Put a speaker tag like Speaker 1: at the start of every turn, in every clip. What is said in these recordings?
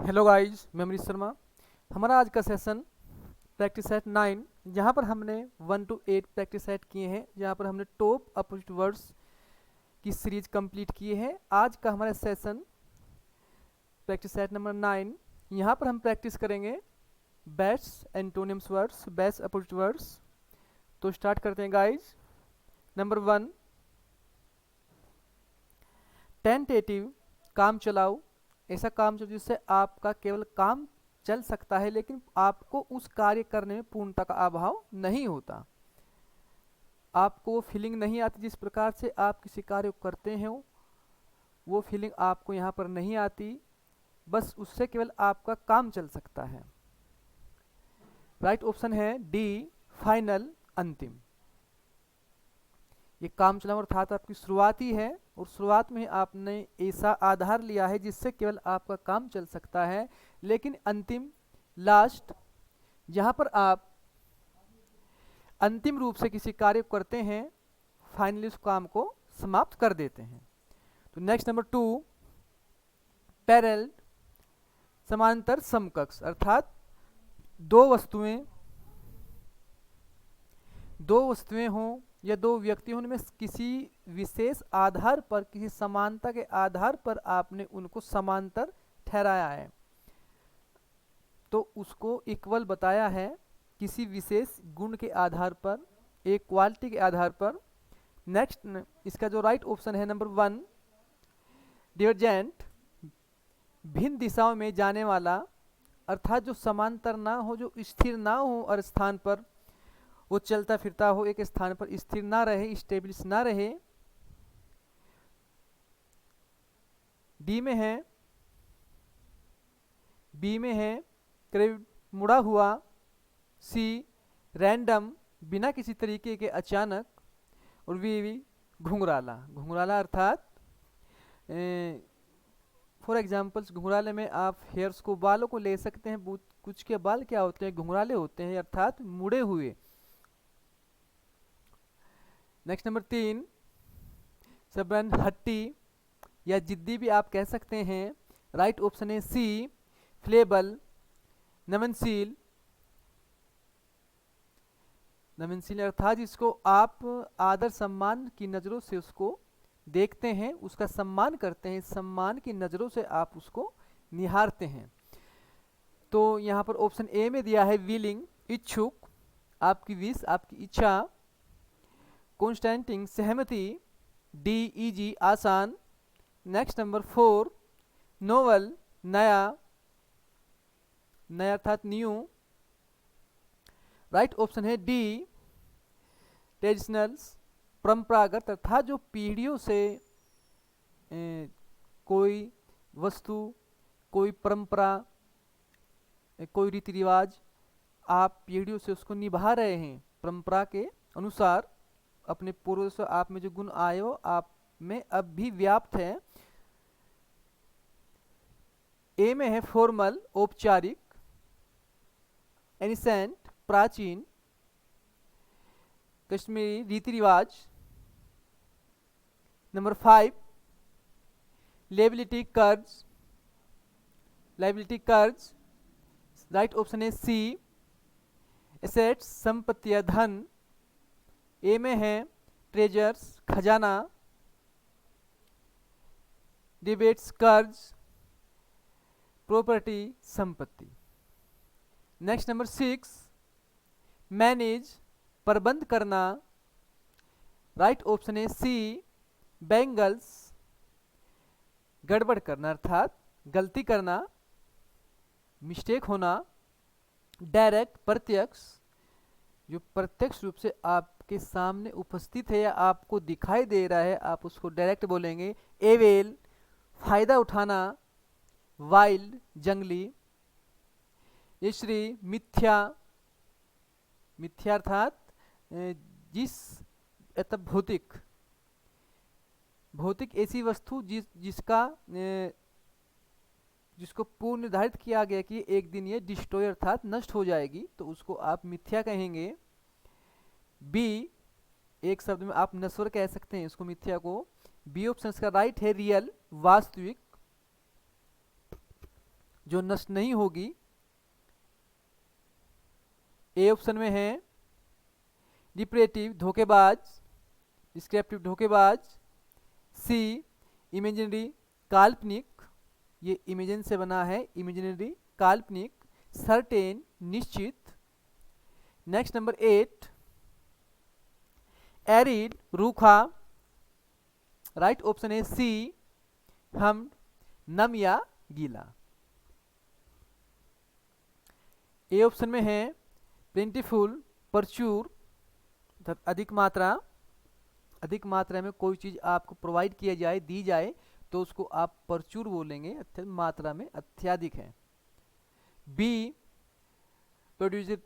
Speaker 1: Hello guys, मैं अमरीश शर्मा। हमारा आज का सेशन प्रैक्टिस सेट 9, जहाँ पर हमने 1 to 8 प्रैक्टिस सेट किए हैं, जहाँ पर हमने टॉप अपोजिट वर्ड्स की सीरीज कंप्लीट किए हैं। आज का हमारा सेशन प्रैक्टिस सेट नंबर 9, यहाँ पर हम प्रैक्टिस करेंगे best antonyms words, best opposite words. तो स्टार्ट करते हैं गाइज। नंबर 1, टेंटेटिव, काम चलाओ। ऐसा काम चलाओ जिससे आपका केवल काम चल सकता है, लेकिन आपको उस कार्य करने में पूर्णता का अभाव नहीं होता। आपको वो फीलिंग नहीं आती जिस प्रकार से आप किसी कार्य को करते हैं, वो फीलिंग आपको यहाँ पर नहीं आती। बस उससे केवल आपका काम चल सकता है। राइट ऑप्शन है डी, फाइनल, अंतिम। ये काम चलाओ अर्थात आपकी शुरुआत ही है, और शुरुआत में आपने ऐसा आधार लिया है जिससे केवल आपका काम चल सकता है, लेकिन अंतिम, लास्ट, जहाँ पर आप अंतिम रूप से किसी कार्य को करते हैं, फाइनली उस काम को समाप्त कर देते हैं। तो नेक्स्ट नंबर 2, पैरेलल, समांतर, समकक्ष, अर्थात दो वस्तुएं हों या दो व्यक्ति हों, उनमें किसी विशेष आधार पर, किसी समानता के आधार पर आपने उनको समांतर ठहराया है, तो उसको इक्वल बताया है किसी विशेष गुण के आधार पर, एक क्वालिटी के आधार पर। नेक्स्ट, इसका जो राइट ऑप्शन है नंबर 1, डिवर्जेंट, भिन्न दिशाओं में जाने वाला, अर्थात जो समांतर ना हो, जो स्थिर ना हो और स्थान पर वो चलता फिरता हो, एक स्थान पर स्थिर ना रहे, स्टेब्लिश ना रहे। बी में है करीब मुड़ा हुआ। सी, रैंडम, बिना किसी तरीके के अचानक। और वी, घुंघराला। घुंघराला अर्थात फॉर एग्जाम्पल्स, घुंघराले में आप हेयर्स को, बालों को ले सकते हैं। कुछ के बाल क्या होते हैं, घुंघराले होते हैं, अर्थात मुड़े हुए। नेक्स्ट नंबर 3, सबन, हट्टी या जिद्दी भी आप कह सकते हैं। राइट ऑप्शन है सी, फ्लेबल, नमनशील। नमनशील अर्थात जिसको आप आदर सम्मान की नज़रों से उसको देखते हैं, उसका सम्मान करते हैं, सम्मान की नज़रों से आप उसको निहारते हैं। तो यहाँ पर ऑप्शन ए में दिया है विलिंग, इच्छुक, आपकी विश, आपकी इच्छा। कॉन्स्टेंटिंग, सहमति। डी, इजी, आसान। नेक्स्ट नंबर 4, नोवल, नया, नया अर्थात न्यू। राइट ऑप्शन है डी, ट्रेडिशनल्स, परंपरागत, अर्थात जो पीढ़ियों से कोई वस्तु, कोई परंपरा, कोई रीति रिवाज आप पीढ़ियों से उसको निभा रहे हैं, परंपरा के अनुसार। अपने पूर्वजों से आप में जो गुण आए हो आप में अब भी व्याप्त है। ए में है फॉर्मल, औपचारिक, एनिसेंट, प्राचीन, कश्मीरी, रीति रिवाज। नंबर 5, लेबिलिटी, कर्ज, लाइबिलिटी, कर्ज। राइट ऑप्शन है सी, एसेट्स, संपत्ति या धन। ए में है ट्रेजर्स, खजाना, डिबेट्स, कर्ज, प्रॉपर्टी, संपत्ति। नेक्स्ट नंबर 6, मैनेज, प्रबंध करना। राइट ऑप्शन है सी, बैंगल्स, गड़बड़ करना अर्थात गलती करना, मिस्टेक होना। डायरेक्ट, प्रत्यक्ष, जो प्रत्यक्ष रूप से आपके सामने उपस्थित है या आपको दिखाई दे रहा है, आप उसको डायरेक्ट बोलेंगे। एवेल, फायदा उठाना। वाइल्ड, जंगली। ये श्री, मिथ्या, मिथ्या अर्थात जिस भौतिक, भौतिक ऐसी वस्तु जिसको पूर्व निर्धारित किया गया कि एक दिन ये डिस्ट्रॉय अर्थात नष्ट हो जाएगी, तो उसको आप मिथ्या कहेंगे। बी, एक शब्द में आप नश्वर कह सकते हैं इसको, मिथ्या को। बी ऑप्शन का राइट है रियल, वास्तविक, जो नष्ट नहीं होगी। ए ऑप्शन में है डिप्रेटिव धोखेबाज, डिस्क्रिप्टिव धोखेबाज। सी इमेजिनरी काल्पनिक, ये इमेजिन से बना है, इमेजिनरी काल्पनिक। सर्टेन निश्चित। नेक्स्ट नंबर 8 एरिड रूखा, राइट ऑप्शन है सी हम नम या गीला। ए ऑप्शन में है प्लेंटीफुल प्रचुर, अधिक मात्रा, अधिक मात्रा में कोई चीज आपको प्रोवाइड किया जाए, दी जाए, तो उसको आप प्रचुर बोलेंगे, अत्यधिक मात्रा में, अत्यधिक है। बी प्रोड्यूसर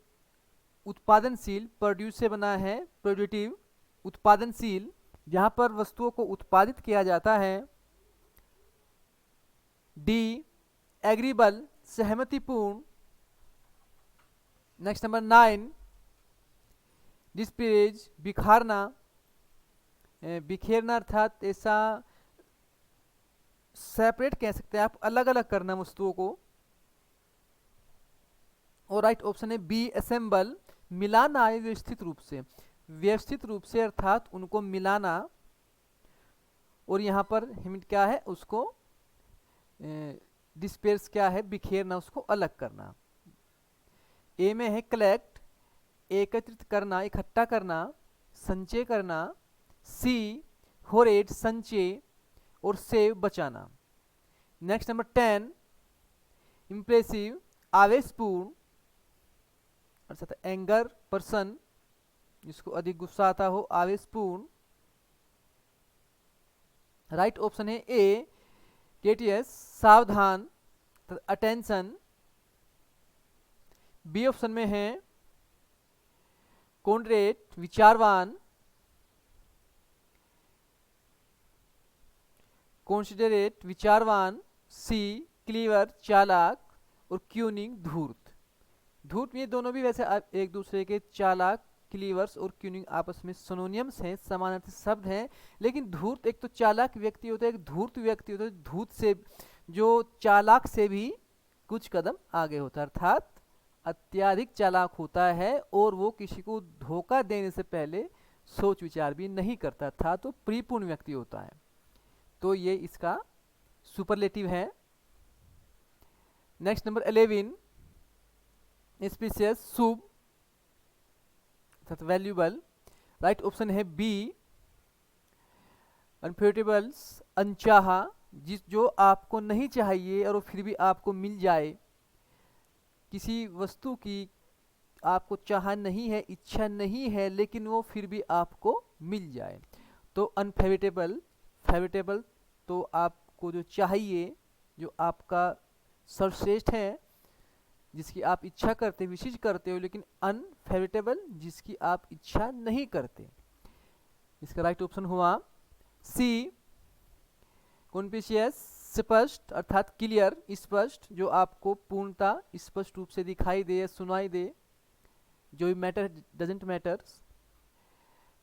Speaker 1: उत्पादनशील, प्रोड्यूस से बना है प्रोड्यूटिव, उत्पादनशील, जहां पर वस्तुओं को उत्पादित किया जाता है। डी एग्रीबल सहमतिपूर्ण। नेक्स्ट नंबर 9 डिस्परेज बिखारना, बिखेरना अर्थात ऐसा सेपरेट कह सकते हैं आप, अलग अलग करना वस्तुओं को। और राइट ऑप्शन है बी असेंबल, मिलाना है व्यवस्थित रूप से, व्यवस्थित रूप से अर्थात उनको मिलाना। और यहाँ पर हिंट क्या है, उसको डिस्पेर्स क्या है, बिखेरना, उसको अलग करना। ए में है कलेक्ट, एकत्रित करना, इकट्ठा करना, संचय करना। सी होरेट संचय, और सेव बचाना। नेक्स्ट नंबर 10 इंप्रेसिव आवेशपूर्ण, अर्थात एंगर पर्सन, जिसको अधिक गुस्सा आता हो, आवेशपूर्ण। राइट ऑप्शन है ए केटीएस सावधान, अटेंशन। बी ऑप्शन में है कॉन्ड्रेट विचारवान, कॉन्सिडरेट विचारवान। सी क्लीवर चालाक, और क्यूनिंग धूर्त। धूर्त, ये दोनों भी वैसे एक दूसरे के, चालाक, क्लीवर्स और क्यूनिंग आपस में सिनोनिम्स हैं, समानार्थी शब्द हैं। लेकिन धूर्त एक तो चालाक व्यक्ति होता है, एक धूर्त व्यक्ति होता है। धूर्त से जो चालाक से भी कुछ कदम आगे होता है, अर्थात अत्यधिक चालाक होता है, और वो किसी को धोखा देने से पहले सोच विचार भी नहीं करता था, तो परिपूर्ण व्यक्ति होता है। तो ये इसका सुपरलेटिव है। नेक्स्ट नंबर 11 स्पीशियस शुभ, वैल्यूबल। राइट ऑप्शन है बी अनफेवरेबल्स, अनचाहा, जिस जो आपको नहीं चाहिए और फिर भी आपको मिल जाए। किसी वस्तु की आपको चाह नहीं है, इच्छा नहीं है, लेकिन वो फिर भी आपको मिल जाए, तो अनफेवरेबल। फेवरेबल तो आपको जो चाहिए, जो आपका सर्वश्रेष्ठ है, जिसकी आप इच्छा करते, विशेष करते हो, लेकिन अनफेवरेबल, जिसकी आप इच्छा नहीं करते। इसका राइट ऑप्शन हुआ सी कॉन्पिशियस, स्पष्ट अर्थात क्लियर, स्पष्ट, जो आपको पूर्णता स्पष्ट रूप से दिखाई दे, सुनाई दे, जो मैटर डजंट मैटर्स।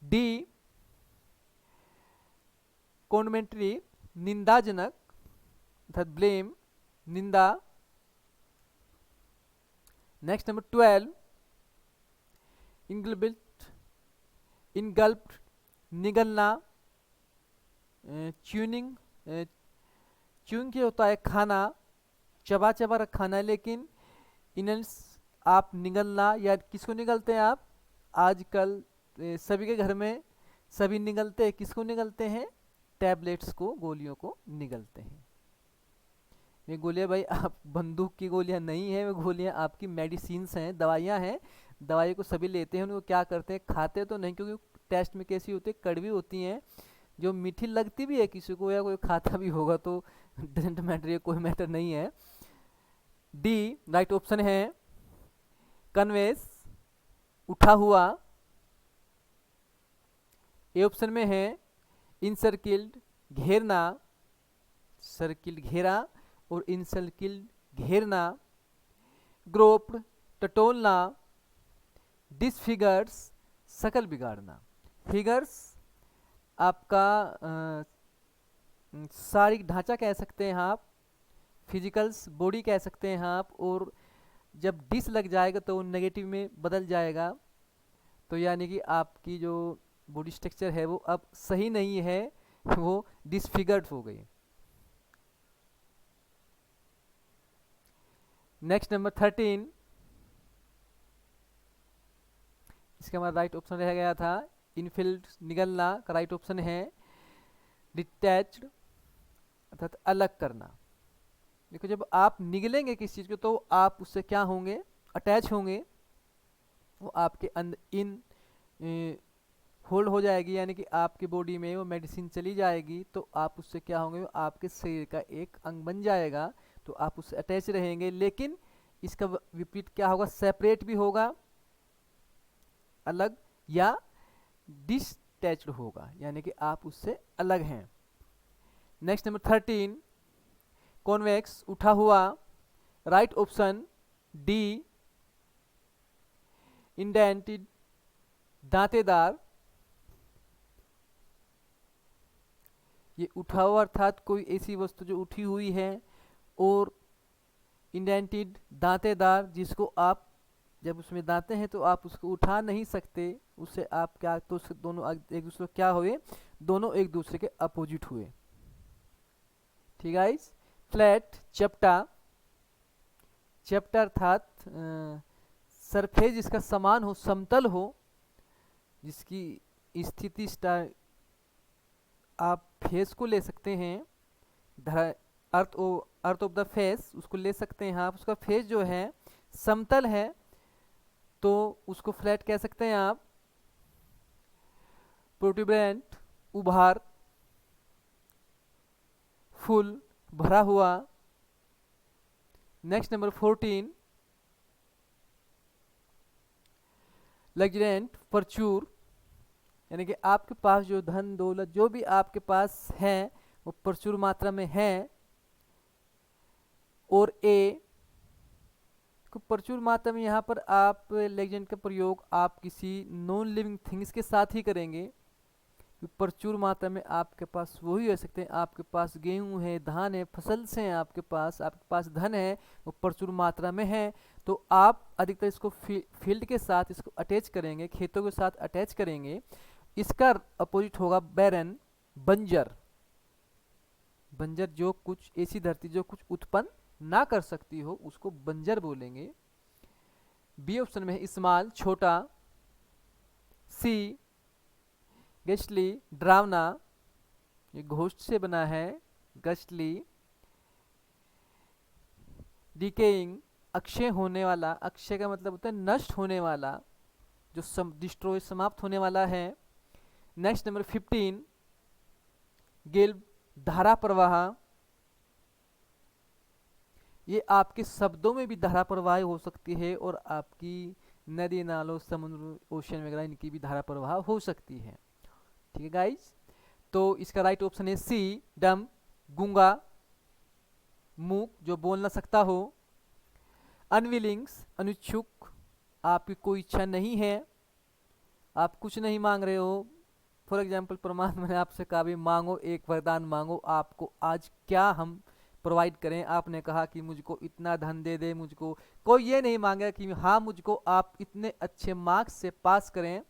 Speaker 1: डी कॉन्मेंट्री, निंदाजनक अर्थात ब्लेम, निंदा। Next number 12 इंगल्ब्ड, इनगल्प्ड, निगलना। च्यूनिंग, च्यूइंग क्या होता है, खाना, चबा चबा रख खाना, लेकिन इनल्स आप निगलना, या किसको निगलते हैं आप, आजकल सभी के घर में सभी निगलते हैं, किसको निगलते हैं, टैबलेट्स को, गोलियों को निगलते हैं। ये गोलियां भाई आप बंदूक की गोलियां नहीं है, वो गोलियां आपकी मेडिसिन्स हैं, दवाइयां हैं। दवाई को सभी लेते हैं, उनको क्या करते हैं, खाते तो नहीं, क्योंकि टेस्ट में कैसी होती है, कड़वी होती हैं, जो मीठी लगती भी है किसी को, या कोई खाता भी होगा तो डजेंट मैटर, ये कोई मैटर नहीं है। डी राइट ऑप्शन है कन्वेस, उठा हुआ। ए ऑप्शन में है इनसर्किल्ड, घेरना, सर्किल घेरा और इनसर्किल्ड घेरना। ग्रोप्ड, टटोलना। डिसफिगर्स, शकल बिगाड़ना। फिगर्स आपका शारीरिक ढांचा कह सकते हैं आप, फिजिकल्स बॉडी कह सकते हैं आप, और जब डिस लग जाएगा तो वो नेगेटिव में बदल जाएगा, तो यानी कि आपकी जो बॉडी स्ट्रक्चर है वो अब सही नहीं है, वो डिसफिगर्ड हो गई। नेक्स्ट नंबर 13, इसका हमारा राइट ऑप्शन रह गया था इनफील्ड, निगलना का राइट ऑप्शन है डिटैच्ड अर्थात अलग करना। देखो जब आप निगलेंगे किसी चीज़ को तो आप उससे क्या होंगे, अटैच होंगे, वो आपके अंदर इन होल्ड हो जाएगी, यानी कि आपकी बॉडी में वो मेडिसिन चली जाएगी, तो आप उससे क्या होंगे, वो आपके शरीर का एक अंग बन जाएगा, तो आप उससे अटैच रहेंगे। लेकिन इसका विपरीत क्या होगा, सेपरेट भी होगा, अलग, या डिसटैच्ड होगा, यानी कि आप उससे अलग हैं। नेक्स्ट नंबर 13, कॉन्वेक्स उठा हुआ, राइट ऑप्शन डी इंडेंटेड दांतेदार। ये उठा हुआ अर्थात कोई ऐसी वस्तु जो उठी हुई है, और इंडेंटेड दांतेदार जिसको आप जब उसमें दांते हैं तो आप उसको उठा नहीं सकते, उससे आप क्या, तो उसके दोनों एक दूसरे क्या हुए, दोनों एक दूसरे के अपोजिट हुए। ठीक है। फ्लैट चपटा, चपटा अर्थात सरफेस जिसका समान हो, समतल हो, जिसकी स्थिति आप फेस को ले सकते हैं, अर्थ ऑफ द फेस उसको ले सकते हैं आप, उसका फेस जो है समतल है तो उसको फ्लैट कह सकते हैं आप। प्रोट्यूबरेंट उभार, फुल भरा हुआ। नेक्स्ट नंबर 14, लग्जरेंट प्रचुर, यानी कि आपके पास जो धन दौलत जो भी आपके पास है वो प्रचुर मात्रा में है। और ए को प्रचुर मात्रा में, यहाँ पर आप लेजेंड का प्रयोग आप किसी नॉन लिविंग थिंग्स के साथ ही करेंगे। प्रचुर मात्रा में आपके पास वही हो सकते हैं, आपके पास गेहूं है, धान है, फसल से हैं, आपके पास धन है, वो प्रचुर मात्रा में है, तो आप अधिकतर इसको फील्ड के साथ इसको अटैच करेंगे, खेतों के साथ अटैच करेंगे। इसका अपोजिट होगा बैरन, बंजर। बंजर जो कुछ ऐसी धरती जो कुछ उत्पन्न ना कर सकती हो उसको बंजर बोलेंगे। बी ऑप्शन में है स्मॉल, छोटा। सी गस्टली, ड्रावना, ये घोस्ट से बना है, गस्टली। डिकेइंग, अक्षय होने वाला, अक्षय का मतलब होता है नष्ट होने वाला, जो डिस्ट्रॉय समाप्त होने वाला है। नेक्स्ट नंबर 15, गिल्ब, धारा प्रवाह, ये आपके शब्दों में भी धारा प्रवाह हो सकती है, और आपकी नदी नालों समुद्र ओशन वगैरह इनकी भी धारा प्रवाह हो सकती है। ठीक है गाइज, तो इसका राइट ऑप्शन है सी, डम, गूंगा, मूक जो बोल ना सकता हो। अनविलिंग्स, अनुच्छुक, आपकी कोई इच्छा नहीं है, आप कुछ नहीं मांग रहे हो। फॉर एग्जाम्पल परमात्मा ने आपसे कहा भी मांगो, एक वरदान मांगो, आपको आज क्या हम प्रोवाइड करें। आपने कहा कि मुझको इतना धन दे दे, मुझको कोई ये नहीं मांगा कि हाँ मुझको आप इतने अच्छे मार्क्स से पास करें।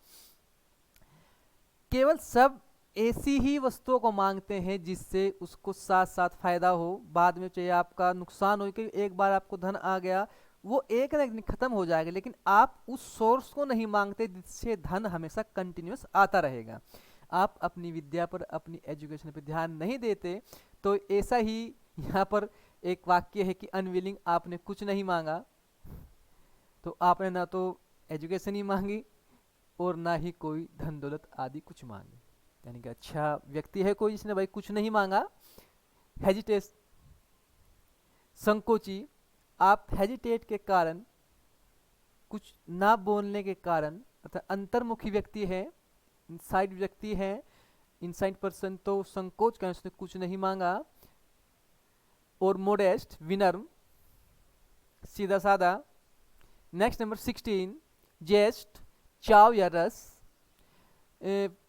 Speaker 1: केवल सब ऐसी ही वस्तुओं को मांगते हैं जिससे उसको साथ साथ फायदा हो, बाद में चाहे आपका नुकसान हो, कि एक बार आपको धन आ गया वो एक ना एक दिन खत्म हो जाएगा, लेकिन आप उस सोर्स को नहीं मांगते जिससे धन हमेशा कंटिन्यूस आता रहेगा। आप अपनी विद्या पर, अपनी एजुकेशन पर ध्यान नहीं देते। तो ऐसा ही यहाँ पर एक वाक्य है कि अनविलिंग, आपने कुछ नहीं मांगा, तो आपने ना तो एजुकेशन ही मांगी और ना ही कोई धन दौलत आदि कुछ मांगी। यानी कि अच्छा व्यक्ति है कोई जिसने भाई कुछ नहीं मांगा। हेजिटेट, संकोची, आप हेजिटेट के कारण, कुछ ना बोलने के कारण, अर्थात अंतर्मुखी व्यक्ति है, इनसाइड व्यक्ति है, इनसाइड पर्सन, तो संकोच का उसने कुछ नहीं मांगा। और मोडेस्ट, विनर्म, सीधा साधा। नेक्स्ट नंबर 16, जेस्ट, चाव या रस।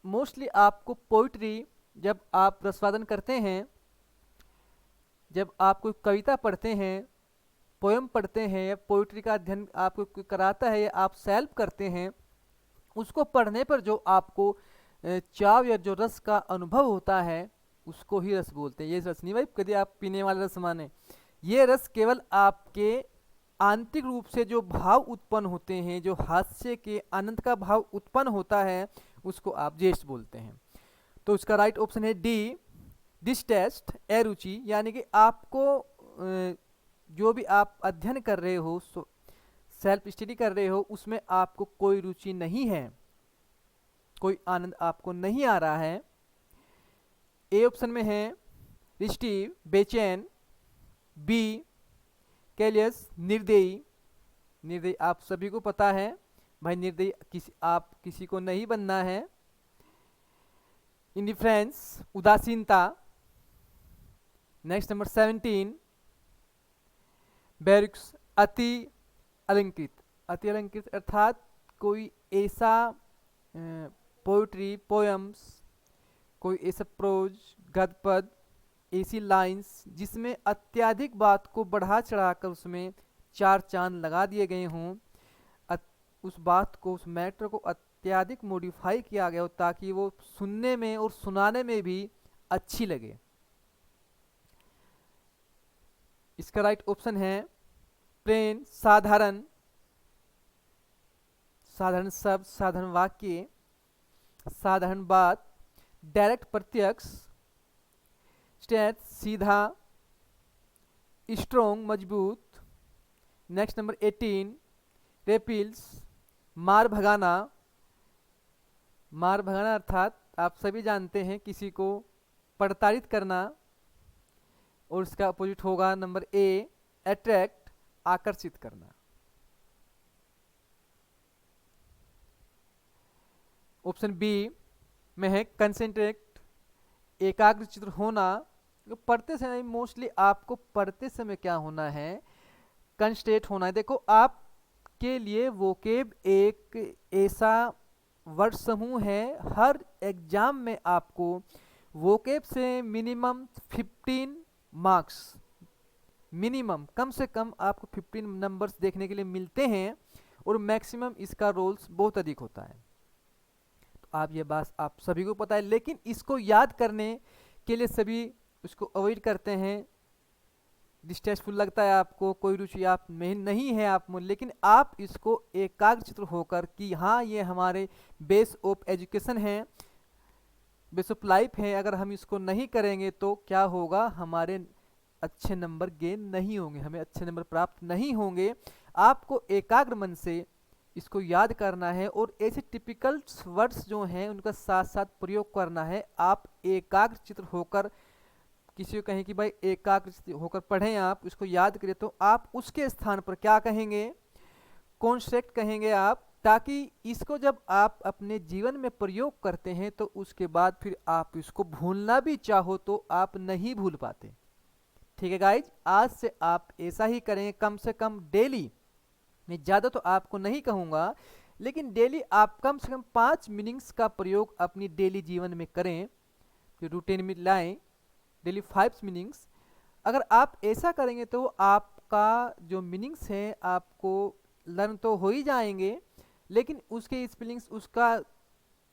Speaker 1: मोस्टली आपको पोइट्री जब आप रसवादन करते हैं जब आप कोई कविता पढ़ते हैं, पोएम पढ़ते हैं, या पोइट्री का अध्ययन आपको कोई कराता है या आप सेल्फ करते हैं, उसको पढ़ने पर जो आपको चाव या जो रस का अनुभव होता है उसको ही रस बोलते हैं। ये रस नहीं भाई कभी आप पीने वाला रस माने, ये रस केवल आपके आंतरिक रूप से जो भाव उत्पन्न होते हैं, जो हास्य के आनंद का भाव उत्पन्न होता है, उसको आप जेस्ट बोलते हैं। तो इसका राइट ऑप्शन है डी, डिस्टेस्ट, अरुचि, यानी कि आपको जो भी आप अध्ययन कर रहे हो, सेल्फ स्टडी कर रहे हो, उसमें आपको कोई रुचि नहीं है, कोई आनंद आपको नहीं आ रहा है। ए ऑप्शन में है रिस्टिव, बेचैन, बी कैलियस, निर्दयी। निर्दयी आप सभी को पता है भाई, निर्दयी आप किसी को नहीं बनना है। इंडिफरेंस, उदासीनता। नेक्स्ट नंबर 17 बैरिक्स, अति अलंकृत। अति अलंकृत अर्थात कोई ऐसा पोइट्री, पोएम्स, कोई ऐसा प्रोज, गद्य पद, ऐसी लाइंस जिसमें अत्यधिक बात को बढ़ा चढ़ाकर उसमें चार चांद लगा दिए गए हों, उस बात को, उस मैटर को अत्यधिक मॉडिफाई किया गया हो ताकि वो सुनने में और सुनाने में भी अच्छी लगे। इसका राइट ऑप्शन है प्लेन, साधारण, साधारण शब्द, साधारण वाक्य, साधारण बात, डायरेक्ट, प्रत्यक्ष, स्ट्रेट, सीधा, स्ट्रोंग, मजबूत। नेक्स्ट नंबर 18 रेपिल्स, मार भगाना। मार भगाना अर्थात आप सभी जानते हैं किसी को प्रताड़ित करना, और इसका अपोजिट होगा नंबर ए, अट्रैक्ट, आकर्षित करना। ऑप्शन बी में है कंसेंट्रेट, एकाग्रचित होना। पढ़ते समय मोस्टली आपको पढ़ते समय क्या होना है, कंसंट्रेट होना है। देखो आपके लिए वोकेब एक ऐसा वर्ड समूह है, हर एग्जाम में आपको वोकेब से मिनिमम 15 मार्क्स, मिनिमम कम से कम आपको 15 नंबर्स देखने के लिए मिलते हैं, और मैक्सिमम इसका रोल्स बहुत अधिक होता है। तो आप ये बात आप सभी को पता है, लेकिन इसको याद करने के लिए सभी उसको अवॉइड करते हैं, डिस्ट्रेसफुल लगता है आपको, कोई रुचि आप में नहीं है आप में, लेकिन आप इसको एकाग्रचित होकर कि हाँ ये हमारे बेस ऑफ एजुकेशन है, बेस ऑफ लाइफ है, अगर हम इसको नहीं करेंगे तो क्या होगा, हमारे अच्छे नंबर गेन नहीं होंगे, हमें अच्छे नंबर प्राप्त नहीं होंगे। आपको एकाग्र मन से इसको याद करना है, और ऐसे टिपिकल वर्ड्स जो हैं उनका साथ साथ प्रयोग करना है। आप एकाग्रचित होकर किसी को कहें कि भाई एकाग्र होकर पढ़ें, आप इसको याद करें, तो आप उसके स्थान पर क्या कहेंगे, कॉन्सेप्ट कहेंगे आप, ताकि इसको जब आप अपने जीवन में प्रयोग करते हैं तो उसके बाद फिर आप इसको भूलना भी चाहो तो आप नहीं भूल पाते। ठीक है गाइज, आज से आप ऐसा ही करें, कम से कम डेली, मैं ज़्यादा तो आपको नहीं कहूँगा, लेकिन डेली आप कम से कम 5 मीनिंग्स का प्रयोग अपनी डेली जीवन में करें, फिर रूटीन में लाएं, डेली 5 मीनिंग्स। अगर आप ऐसा करेंगे तो आपका जो मीनिंग्स है आपको लर्न तो हो ही जाएंगे, लेकिन उसके स्पेलिंग्स, उसका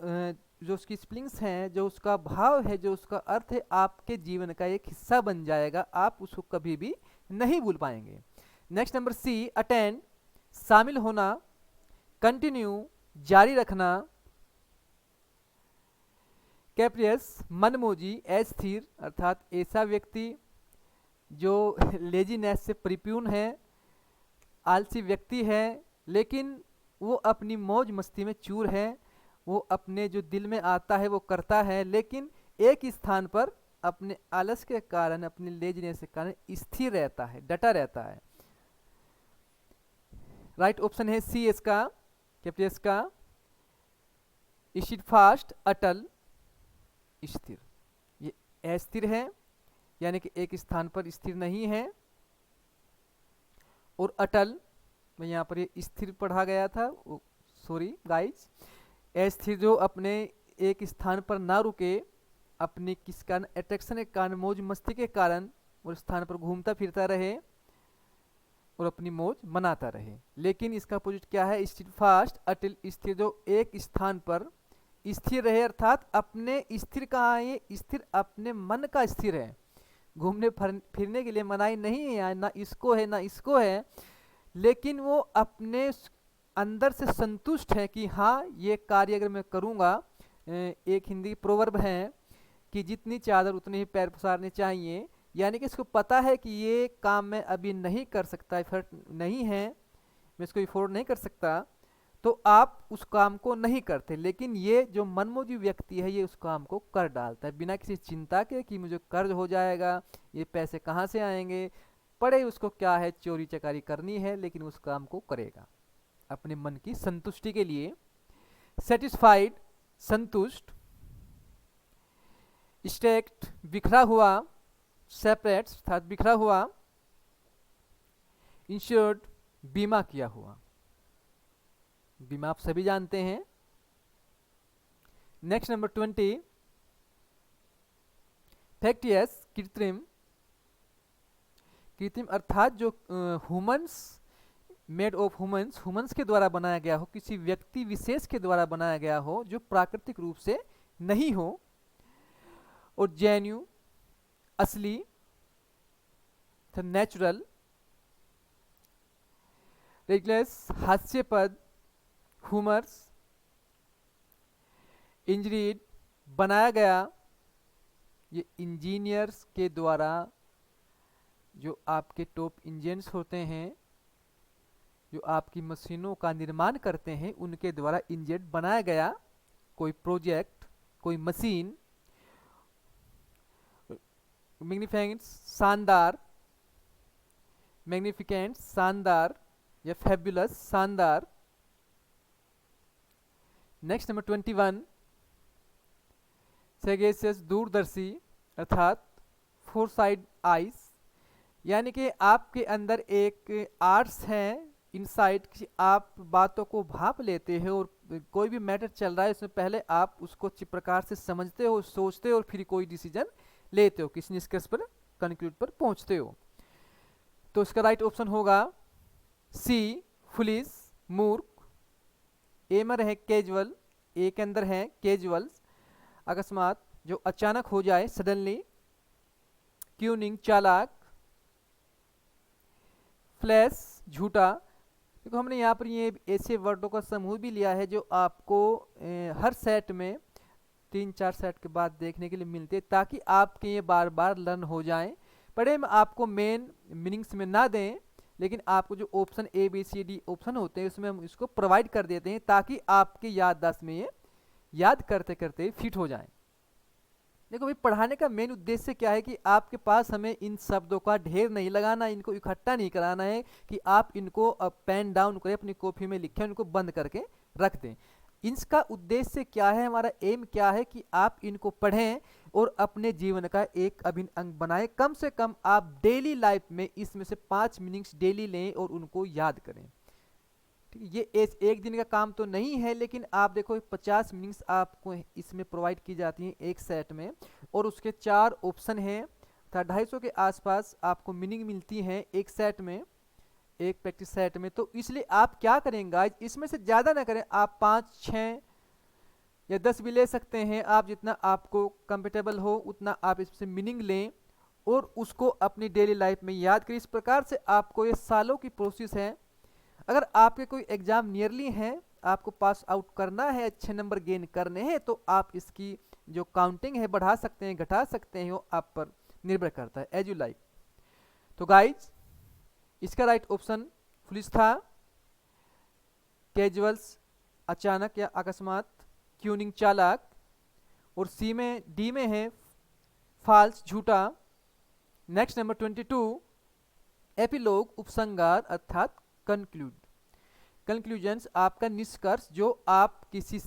Speaker 1: जो उसकी स्पेलिंग्स हैं, जो उसका भाव है, जो उसका अर्थ है, आपके जीवन का एक हिस्सा बन जाएगा, आप उसको कभी भी नहीं भूल पाएंगे। नेक्स्ट नंबर सी, अटेंड, शामिल होना, कंटिन्यू, जारी रखना, कैप्रियस, मनमोजी, अस्थिर, अर्थात ऐसा व्यक्ति जो लेजीनेस से परिपूर्ण है, आलसी व्यक्ति है, लेकिन वो अपनी मौज मस्ती में चूर है, वो अपने जो दिल में आता है वो करता है, लेकिन एक स्थान पर अपने आलस के कारण, अपने लेजीनेस के कारण स्थिर रहता है, डटा रहता है। राइट ऑप्शन है सी इसका, कैप्रियस का। स्टीडफास्ट, अटल, स्थिर, ये अस्थिर है, यानी कि एक स्थान पर स्थिर नहीं है, और अटल, मैं यहाँ पर ये स्थिर पढ़ा गया था, सॉरी गाइज, अस्थिर जो अपने एक स्थान पर ना रुके, अपने किस कारण, अट्रैक्शन के कारण, मौज मस्ती के कारण और स्थान पर घूमता फिरता रहे और अपनी मौज मनाता रहे। लेकिन इसका अपोजिट क्या है, स्थिर फास्ट अटल स्थिर, जो एक स्थान पर स्थिर रहे, अर्थात अपने स्थिर कहाँ है, स्थिर अपने मन का स्थिर है। घूमने फिरने के लिए मनाही नहीं है यहाँ, ना इसको है ना इसको है, लेकिन वो अपने अंदर से संतुष्ट है कि हाँ ये कार्य अगर मैं करूँगा, एक हिंदी प्रोवर्ब है कि जितनी चादर उतने ही पैर पसारने चाहिए, यानी कि इसको पता है कि ये काम मैं अभी नहीं कर सकता, एफर्ट नहीं है, मैं इसको अफोर्ड नहीं कर सकता, तो आप उस काम को नहीं करते। लेकिन ये जो मनमोजी व्यक्ति है ये उस काम को कर डालता है बिना किसी चिंता के कि मुझे कर्ज हो जाएगा, ये पैसे कहाँ से आएंगे, पड़े उसको क्या है, चोरी चकारी करनी है, लेकिन उस काम को करेगा अपने मन की संतुष्टि के लिए। सेटिस्फाइड संतुष्ट, स्टेक्ड बिखरा हुआ, सेपरेट अर्थात बिखरा हुआ, इंश्योर्ड बीमा किया हुआ। बीमा आप सभी जानते हैं। नेक्स्ट नंबर 20, फैक्टियस कृत्रिम, कृत्रिम अर्थात जो humans, made of humans, humans के द्वारा बनाया गया हो, किसी व्यक्ति विशेष के द्वारा बनाया गया हो, जो प्राकृतिक रूप से नहीं हो। और जेन्यू असली, नेचुरल, रेगुलस हास्यपद, ह्यूमर्स, इंजीनियर्ड बनाया गया, ये इंजीनियर्स के द्वारा, जो आपके टॉप इंजीनियर्स होते हैं, जो आपकी मशीनों का निर्माण करते हैं, उनके द्वारा इंजीनियर्ड बनाया गया कोई प्रोजेक्ट, कोई मशीन। मैग्निफिकेंट शानदार, मैग्निफिकेंट शानदार या फैबुलस शानदार। नेक्स्ट नंबर 21, सेगेसियस दूरदर्शी अर्थात फोरसाइड आइज, यानी कि आपके अंदर एक आर्ट्स है, इनसाइट, कि आप बातों को भाप लेते हो और कोई भी मैटर चल रहा है उसमें पहले आप उसको अच्छी प्रकार से समझते हो, सोचते हो और फिर कोई डिसीजन लेते हो, किसी निष्कर्ष पर, कंक्लूड पर पहुंचते हो। तो इसका राइट ऑप्शन होगा सी, फुलिश मूर्ख। ए में रहे कैजुअल, ए के अंदर है कैजुअल अकस्मात, जो अचानक हो जाए, सडनली। क्यूनिंग चालाक, फ्लैश झूठा। देखो हमने यहाँ पर ये ऐसे वर्डों का समूह भी लिया है जो आपको हर सेट में 3-4 सेट के बाद देखने के लिए मिलते हैं, ताकि आपके ये बार बार लर्न हो जाएं। पढ़े में आपको मेन मीनिंग्स में ना दें, लेकिन आपको जो option A B C D option होते हैं उसमें हम इसको प्रोवाइड कर देते हैं, ताकि आपके याददाश्त में ये याद करते करते फिट हो जाए। देखो भाई, पढ़ाने का मेन उद्देश्य क्या है कि आपके पास हमें इन शब्दों का ढेर नहीं लगाना, इनको इकट्ठा नहीं कराना है कि आप इनको पेन डाउन करें, अपनी कॉपी में लिखें, उनको बंद करके रख दें। इसका उद्देश्य क्या है, हमारा एम क्या है कि आप इनको पढ़ें और अपने जीवन का एक अभिन्न अंग बनाएं। कम से कम आप डेली लाइफ में इसमें से 5 मिनट्स डेली लें और उनको याद करें। ठीक है, ये एक दिन का काम तो नहीं है, लेकिन आप देखो 50 मिनट्स आपको इसमें प्रोवाइड की जाती हैं एक सेट में, और उसके 4 ऑप्शन हैं, 250 के आसपास आपको मीनिंग मिलती है एक सेट में, एक प्रैक्टिस सेट में। तो इसलिए आप क्या करेंगे, इसमें से ज़्यादा ना करें, आप 5, 6 या 10 भी ले सकते हैं, आप जितना आपको कंफर्टेबल हो उतना आप इसमें मीनिंग लें और उसको अपनी डेली लाइफ में याद करें। इस प्रकार से आपको ये सालों की प्रोसेस है। अगर आपके कोई एग्जाम नियरली है, आपको पास आउट करना है, अच्छे नंबर गेन करने हैं, तो आप इसकी जो काउंटिंग है बढ़ा सकते हैं, घटा सकते हैं, वो आप पर निर्भर करता है, एज यू लाइक। तो गाइज, इसका राइट ऑप्शन फुलिश था, कैजुअल्स अचानक या अकस्मात, क्यूनिंग चालाक, और सी में, डी में है फाल्स झूठा। नेक्स्ट नंबर 22, एपिलोग उपसंगार अर्थात कंक्लूड। कंक्लूजन्स आपका निष्कर्ष, जो आप किसी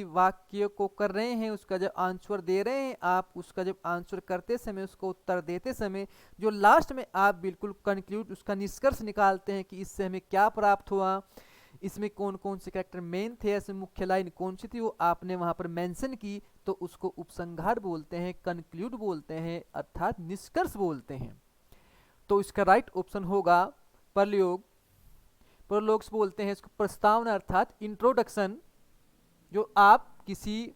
Speaker 1: वाक्य को कर रहे हैं, उसका जब आंसर दे रहे हैं, आप उसका जब आंसर करते समय, उसको उत्तर देते समय, जो लास्ट में आप बिल्कुल कंक्लूड, उसका निष्कर्ष निकालते हैं कि इससे हमें क्या प्राप्त हुआ, इसमें कौन कौन से कैरेक्टर मेन थे, ऐसे मुख्य लाइन कौन सी थी वो आपने वहां पर मेंशन की, तो उसको उपसंहार बोलते हैं, कंक्लूड बोलते हैं, अर्थात निष्कर्ष बोलते हैं। तो इसका राइट ऑप्शन होगा प्रयोग। प्रोलोग्स बोलते हैं इसको, प्रस्तावना अर्थात इंट्रोडक्शन। जो आप किसी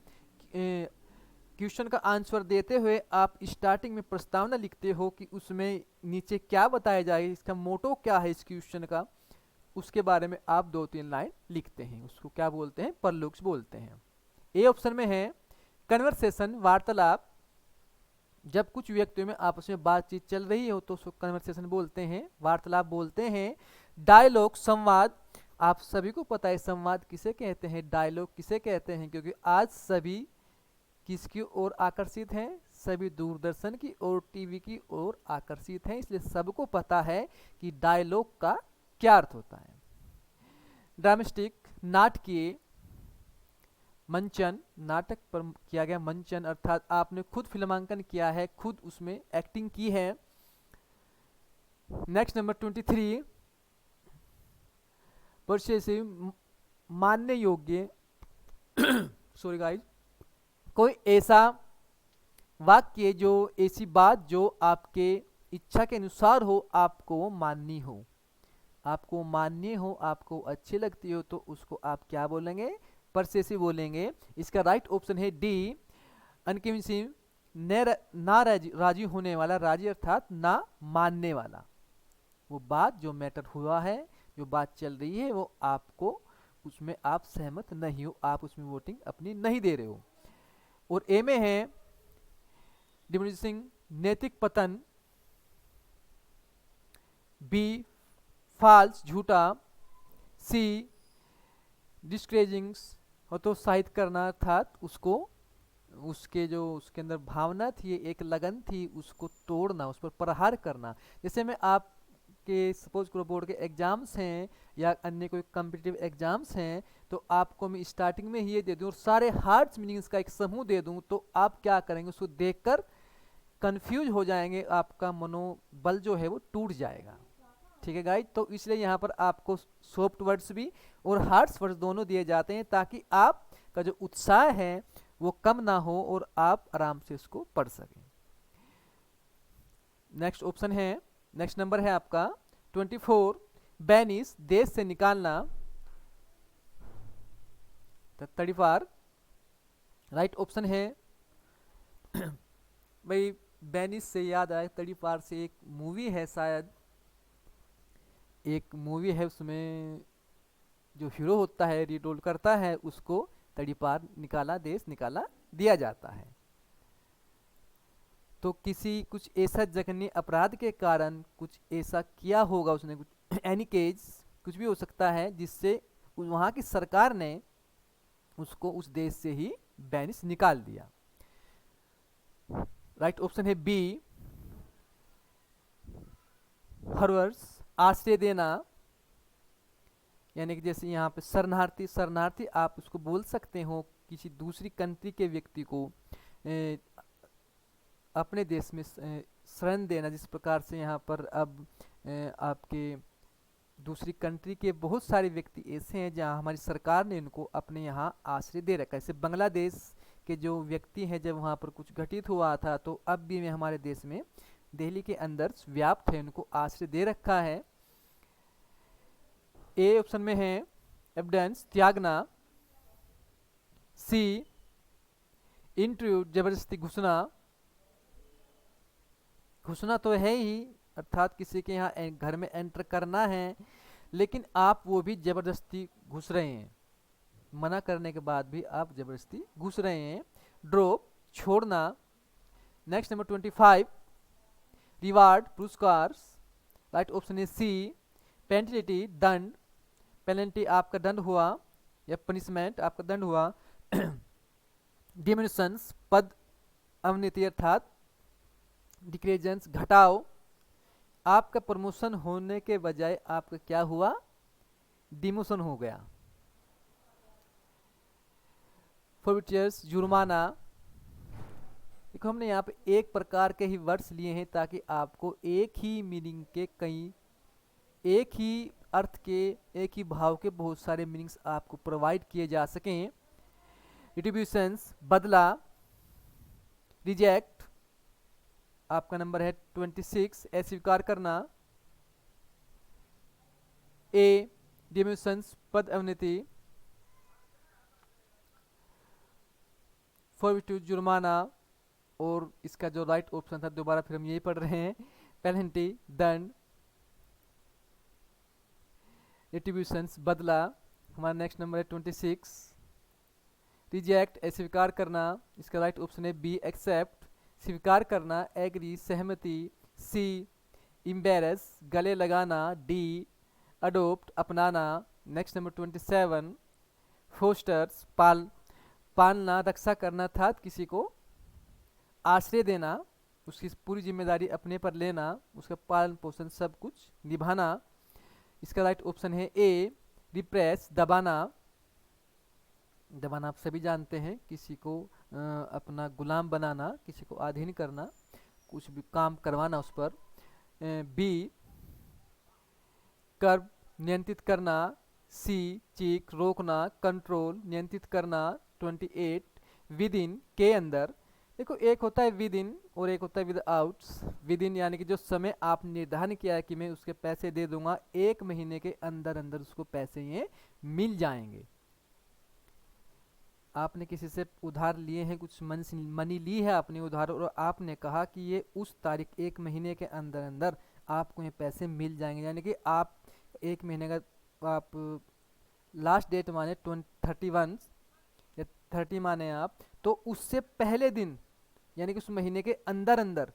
Speaker 1: क्वेश्चन का आंसर देते हुए आप स्टार्टिंग में प्रस्तावना लिखते हो कि उसमें नीचे क्या बताया जाए, इसका मोटो क्या है इस क्वेश्चन का, उसके बारे में आप 2-3 लाइन लिखते हैं, उसको क्या बोलते हैं, प्रलोग्स बोलते हैं। ए ऑप्शन में है कन्वर्सेशन, वार्तालाप। जब कुछ व्यक्तियों में आपस में बातचीत चल रही हो तो उसको कन्वर्सेशन बोलते हैं, वार्तालाप बोलते हैं। डायलॉग, संवाद। आप सभी को पता है संवाद किसे कहते हैं, डायलॉग किसे कहते हैं, क्योंकि आज सभी किसकी ओर आकर्षित हैं, सभी दूरदर्शन की और टीवी की ओर आकर्षित हैं, इसलिए सबको पता है कि डायलॉग का क्या अर्थ होता है। ड्रामेस्टिक, नाटकीय। मंचन, नाटक पर किया गया मंचन, अर्थात आपने खुद फिल्मांकन किया है, खुद उसमें एक्टिंग की है। नेक्स्ट नंबर 23, परसेसिव, मानने योग्य। सॉरी गाइस, कोई ऐसा वाक्य, जो ऐसी बात जो आपके इच्छा के अनुसार हो, आपको माननी हो, आपको मान्य हो, आपको अच्छी लगती हो, तो उसको आप क्या बोलेंगे, परसेसिव बोलेंगे। इसका राइट ऑप्शन है डी, अनकन्विंसिंग, ना राजी होने वाला, राजी अर्थात ना मानने वाला। वो बात जो मैटर हुआ है, जो बात चल रही है, वो आपको उसमें आप सहमत नहीं हो, आप उसमें वोटिंग अपनी नहीं दे रहे हो। और ए में है डिमिनिशिंग, नैतिक पतन। बी, फॉल्स, झूठा। सी, डिस्करेजिंग, हतोत्साहित करना, अर्थात उसको, उसके जो उसके अंदर भावना थी, एक लगन थी, उसको तोड़ना, उस पर प्रहार करना। जैसे मैं आपके सपोज करो बोर्ड के एग्जाम्स हैं या अन्य कोई कॉम्पिटिटिव एग्जाम्स हैं, तो आपको मैं स्टार्टिंग में ही ये दे दूं और सारे हार्ड्स मीनिंग्स का एक समूह दे दूं, तो आप क्या करेंगे, उसको देखकर कंफ्यूज हो जाएंगे, आपका मनोबल जो है वो टूट जाएगा। ठीक है गाइज, तो इसलिए यहाँ पर आपको सॉफ्ट वर्ड्स भी और हार्ड्स वर्ड्स दोनों दिए जाते हैं, ताकि आपका जो उत्साह है वो कम ना हो और आप आराम से इसको पढ़ सकें। नेक्स्ट ऑप्शन है, नेक्स्ट नंबर है आपका 24, बैनिस, देश से निकालना। 34, राइट ऑप्शन है भाई, बैनिस से याद आया, 34 से एक मूवी है, शायद एक मूवी है, उसमें जो हीरो होता है, रीरोल करता है, उसको तड़ीपार निकाला, देश निकाला दिया जाता है। तो किसी कुछ ऐसा जघन्य अपराध के कारण कुछ ऐसा किया होगा उसने, कुछ एनी केस कुछ भी हो सकता है, जिससे वहाँ की सरकार ने उसको उस देश से ही बैनिश निकाल दिया। राइट ऑप्शन है बी, हर्वर्स, आश्रय देना। यानी कि जैसे यहाँ पे शरणार्थी, शरणार्थी आप उसको बोल सकते हो, किसी दूसरी कंट्री के व्यक्ति को अपने देश में शरण देना। जिस प्रकार से यहाँ पर अब आपके दूसरी कंट्री के बहुत सारे व्यक्ति ऐसे हैं जहाँ हमारी सरकार ने उनको अपने यहाँ आश्रय दे रखा है। जैसे बांग्लादेश के जो व्यक्ति हैं, जब वहाँ पर कुछ घटित हुआ था, तो अब भी में हमारे देश में दिल्ली के अंदर व्याप्त है, उनको आश्रय दे रखा है। ए ऑप्शन में है एविडेंस, त्यागना। सी, इंटरव्यू, जबरदस्ती घुसना। घुसना तो है ही, अर्थात किसी के यहाँ घर में एंटर करना है, लेकिन आप वो भी जबरदस्ती घुस रहे हैं, मना करने के बाद भी आप जबरदस्ती घुस रहे हैं। ड्रॉप, छोड़ना। नेक्स्ट नंबर 25, रिवार्ड, पुरस्कार। राइट ऑप्शन है सी, पेनल्टी, दंड। पेनल्टी आपका दंड हुआ या पनिशमेंट आपका दंड हुआ। डिमिनिशंस, पद अवनति अर्थात डिक्रीजेंस, घटाओ। आपका प्रमोशन होने के बजाय आपका क्या हुआ, डिमोशन हो गया। फॉरफियर्स, जुर्माना। देखो हमने यहाँ पे एक प्रकार के ही वर्ड्स लिए हैं ताकि आपको एक ही मीनिंग के कई एक ही अर्थ के, एक ही भाव के बहुत सारे मीनिंग्स आपको प्रोवाइड किए जा सकें। रिट्रीब्यूशंस, बदला, रिजेक्ट, आपका नंबर है 26, अस्वीकार करना। ए, डिम्यूशंस, पद अवनति। फॉरविट्यूड, जुर्माना। और इसका जो राइट ऑप्शन था, दोबारा फिर हम यही पढ़ रहे हैं, पेनल्टी, दंड। रिट्रीब्यूशंस, बदला। हमारा नेक्स्ट नंबर है 26, रिजेक्ट, अस्वीकार करना। इसका राइट ऑप्शन है बी, एक्सेप्ट, स्वीकार करना, एग्री, सहमति। सी, इम्बेरस, गले लगाना। डी, अडोप्ट, अपनाना। नेक्स्ट नंबर 27, फोस्टर्स, पालना, रक्षा करना था किसी को आश्रय देना, उसकी पूरी जिम्मेदारी अपने पर लेना, उसका पालन पोषण सब कुछ निभाना। इसका राइट ऑप्शन है ए, रिप्रेस, दबाना। दबाना आप सभी जानते हैं, किसी को अपना गुलाम बनाना, किसी को अधीन करना, कुछ भी काम करवाना उस पर। बी, कर्ब, नियंत्रित करना। सी, चीख, रोकना, कंट्रोल, नियंत्रित करना। 28, विद इन, के अंदर। देखो, एक होता है विद इन और एक होता है विद आउट। विद इन यानी कि जो समय आप निर्धारण किया है कि मैं उसके पैसे दे दूंगा, 1 महीने के अंदर अंदर उसको पैसे ये मिल जाएंगे। आपने किसी से उधार लिए हैं, कुछ मनी ली है आपने उधार, और आपने कहा कि ये उस तारीख 1 महीने के अंदर अंदर आपको ये पैसे मिल जाएंगे, यानी कि आप 1 महीने का आप लास्ट डेट माने 31 या 30 माने आप, तो उससे पहले दिन यानी कि उस महीने के अंदर अंदर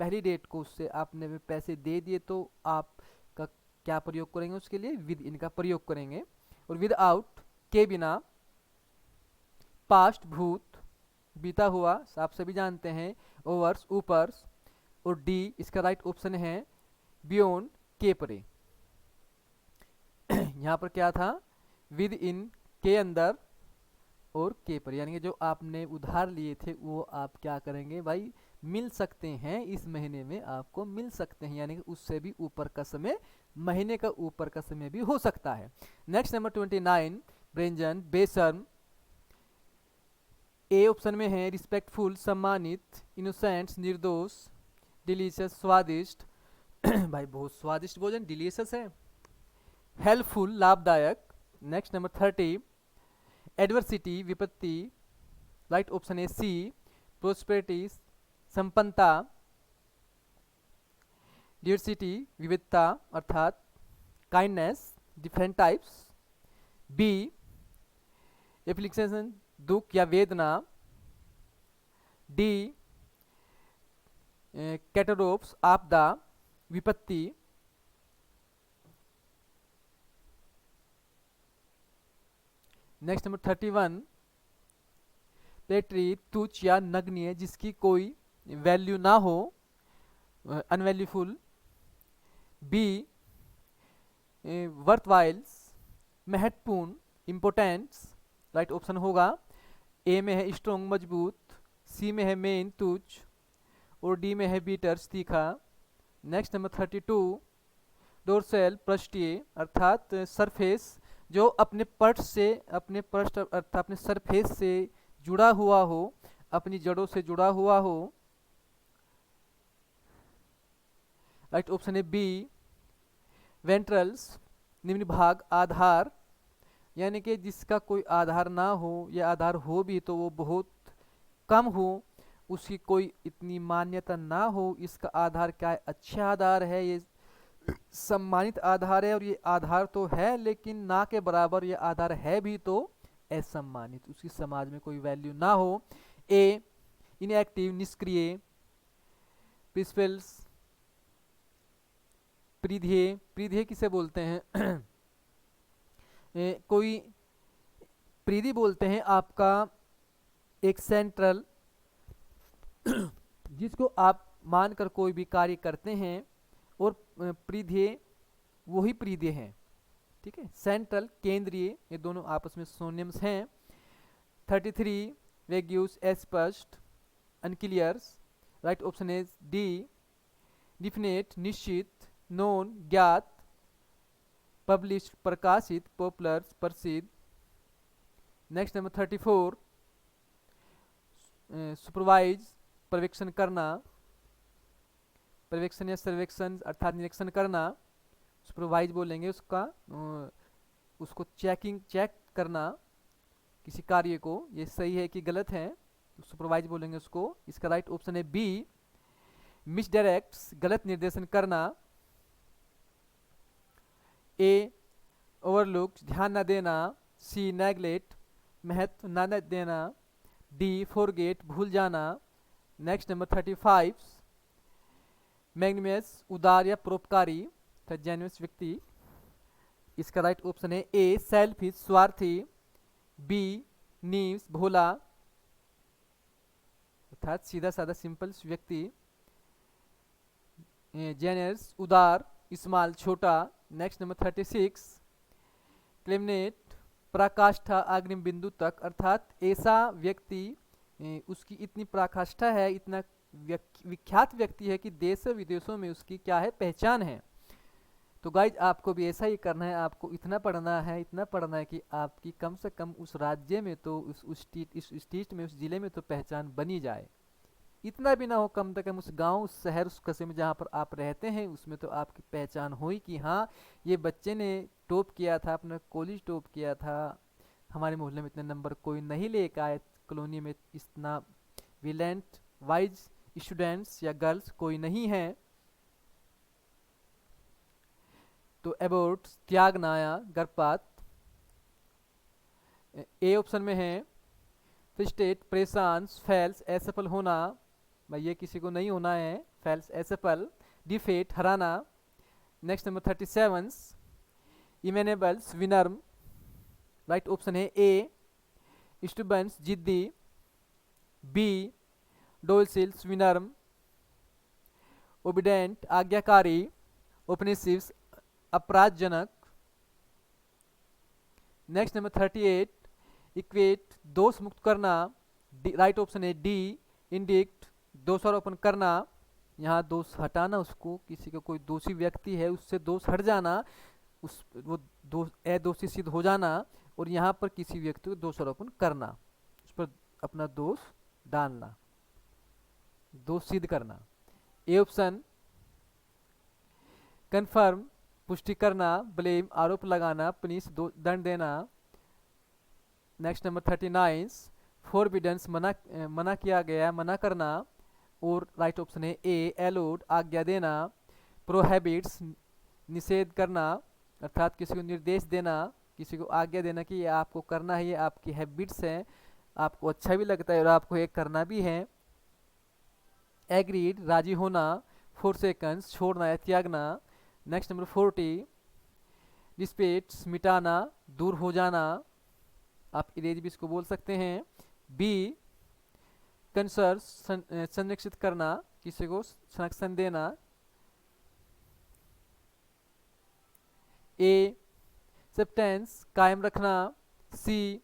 Speaker 1: पहली डेट को उससे आपने पैसे दे दिए, तो आप का क्या प्रयोग करेंगे उसके लिए, विद इन का प्रयोग करेंगे। और विद आउट, के बिना। पास्ट, भूत, बीता हुआ, आप सभी जानते हैं, ओवर्स, ऊपर। और डी, इसका राइट ऑप्शन है बियॉन्ड, के परे। यहाँ पर क्या था, विद इन, के अंदर और के पर, यानी कि जो आपने उधार लिए थे वो आप क्या करेंगे भाई, मिल सकते हैं, इस महीने में आपको मिल सकते हैं, यानी कि उससे भी ऊपर का समय, महीने का ऊपर का समय भी हो सकता है। नेक्स्ट नंबर 29, व्यंजन, बेशर्म। ए ऑप्शन में है रिस्पेक्टफुल, सम्मानित, इनोसेंट, निर्दोष, डिलीशियस, स्वादिष्ट। भाई बहुत स्वादिष्ट भोजन, डिलीशियस है। हेल्पफुल, लाभदायक। नेक्स्ट नंबर 30, एडवर्सिटी, विपत्ति, राइट ऑप्शन है सी, प्रोस्पेरिटी, संपन्नता। डिवर्सिटी, विविधता अर्थात kindness, different types. B, application, दुख या वेदना। डी, कैटारोप्स, आपदा, विपत्ति। नेक्स्ट नंबर 31, प्लेटरी, तुच्छ या नगण्य, जिसकी कोई वैल्यू ना हो, अनवैल्यूफुल। बी, वर्थवाइल्स, महत्वपूर्ण, इम्पोर्टेंट्स, राइट ऑप्शन होगा। ए में है स्ट्रॉन्ग, मजबूत। सी में है मेन, तुच्छ। और डी में है बीटर्स, तीखा। नेक्स्ट नंबर 32, डोरसेल, पृष्ठीय अर्थात सरफेस, जो अपने पृष्ठ से, अपने पृष्ठ अर्थात अपने सरफेस से जुड़ा हुआ हो, अपनी जड़ों से जुड़ा हुआ हो। राइट ऑप्शन है बी, वेंट्रल्स, निम्न भाग, आधार, यानी कि जिसका कोई आधार ना हो या आधार हो भी तो वो बहुत कम हो, उसकी कोई इतनी मान्यता ना हो, इसका आधार क्या है, अच्छा आधार है, ये सम्मानित आधार है, और ये आधार तो है लेकिन ना के बराबर, ये आधार है भी तो असम्मानित, उसकी समाज में कोई वैल्यू ना हो। ए, इनएक्टिव, निष्क्रिय। प्रिंसिपल्स, परिधेय, परिधेय किसे बोलते हैं कोई परिधि बोलते हैं आपका एक सेंट्रल जिसको आप मानकर कोई भी कार्य करते हैं, और परिधेय वही परिधेय हैं, ठीक है। सेंट्रल, केंद्रीय, ये दोनों आपस में सिनोनिम्स हैं। 33, वेग्यूस, अस्पष्ट, unclears, right option is D, definite, निश्चित, नोन, ज्ञात। पब्लिश प्रकाशित, पॉपुलर प्रसिद्ध। नेक्स्ट नंबर 34 सुपरवाइज पर्यवेक्षण करना, पर्यवेक्षण या सर्वेक्षण अर्थात निरीक्षण करना, सुपरवाइज बोलेंगे उसका, उसको चेक करना किसी कार्य को, ये सही है कि गलत है, तो सुपरवाइज बोलेंगे उसको। इसका राइट ऑप्शन है बी, मिसडायरेक्ट्स गलत निर्देशन करना। ए ओवरलुक ध्यान न देना, सी नेग्लेक्ट महत्व न देना, डी फॉरगेट भूल जाना। नेक्स्ट नंबर 35 मैग्निमस उदार या परोपकारी, जेन्युइस व्यक्ति। इसका राइट ऑप्शन है ए सेल्फिश स्वार्थी, बी नीव्स भोला अर्थात सीधा साधा सिंपल व्यक्ति, जेनर्स उदार, स्मॉल छोटा। नेक्स्ट नंबर 36 क्लेमनेट पराकाष्ठा अग्रिम बिंदु तक, अर्थात ऐसा व्यक्ति उसकी इतनी पराकाष्ठा है, इतना विख्यात व्यक्ति है कि देश विदेशों में उसकी क्या है पहचान है। तो गाइज आपको भी ऐसा ही करना है, आपको इतना पढ़ना है, इतना पढ़ना है कि आपकी कम से कम उस राज्य में तो उस स्टेट में, उस जिले में तो पहचान बनी जाए। इतना भी ना हो, कम से कम उस गांव, उस शहर, उस कस्बे में जहाँ पर आप रहते हैं उसमें तो आपकी पहचान हुई कि हाँ ये बच्चे ने टॉप किया था, अपना कॉलेज टॉप किया था, हमारे मोहल्ले में इतने नंबर कोई नहीं लेकर आए, कॉलोनी में इतना विलेंट वाइज स्टूडेंट्स या गर्ल्स कोई नहीं है। तो अबाउट त्यागना या गर्भपात, ए ऑप्शन में है फ्रस्ट्रेट परेशान, फेल्स असफल होना, भाई ये किसी को नहीं होना है, फेल्स असफल। डिफेट हराना। नेक्स्ट नंबर 37 इमेनेबल्स विनर्म, राइट ऑप्शन है ए स्टूबेंट्स जिद्दी, बी डोलसिल्स विनर्म, ओबिडेंट आज्ञाकारी, ओपनेसिव्स अपराधजनक। नेक्स्ट नंबर 38 इक्वेट दोष मुक्त करना, राइट ऑप्शन है डी इंडिक्ट दोषारोपण करना, यहाँ दोष हटाना, उसको किसी का कोई दोषी व्यक्ति है उससे दोष हट जाना, उस वो दोष अदोषी सिद्ध हो जाना, और यहाँ पर किसी व्यक्ति को दोषारोपण करना, उस पर अपना दोष डालना, दोष सिद्ध करना। ए ऑप्शन कन्फर्म पुष्टि करना, ब्लेम आरोप लगाना, पनिश दंड देना। नेक्स्ट नंबर 39 फॉरबिडेंस मना किया गया, मना करना, और राइट ऑप्शन है ए एलोड आज्ञा देना, प्रोहिबिट्स निषेध करना, अर्थात किसी को निर्देश देना, किसी को आज्ञा देना कि ये आपको करना है, ये आपकी हैबिट्स हैं, आपको अच्छा भी लगता है और आपको ये करना भी है। एग्रीड राजी होना, फोरसेकंस छोड़ना या त्यागना। नेक्स्ट नंबर 40 डिस्पेट्स मिटाना, दूर हो जाना, आप इरेज भी इसको बोल सकते हैं। बी कंसर्स संरक्षित करना, किसी को संरक्षण देना। ए सब्सटेंस कायम रखना, सी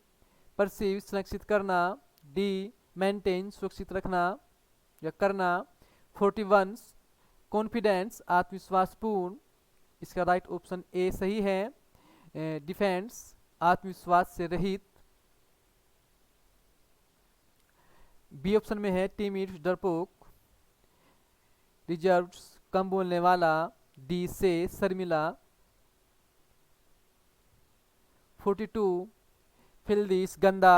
Speaker 1: परसीव संरक्षित करना, डी मेंटेन सुरक्षित रखना या करना। 41 कॉन्फिडेंस आत्मविश्वासपूर्ण, इसका राइट ऑप्शन ए सही है। डिफेंस आत्मविश्वास से रहित। बी ऑप्शन में है टीमिड डरपोक। रिजर्व्स कम बोलने वाला, डी से शर्मिला। 42 फिल्दीस गंदा।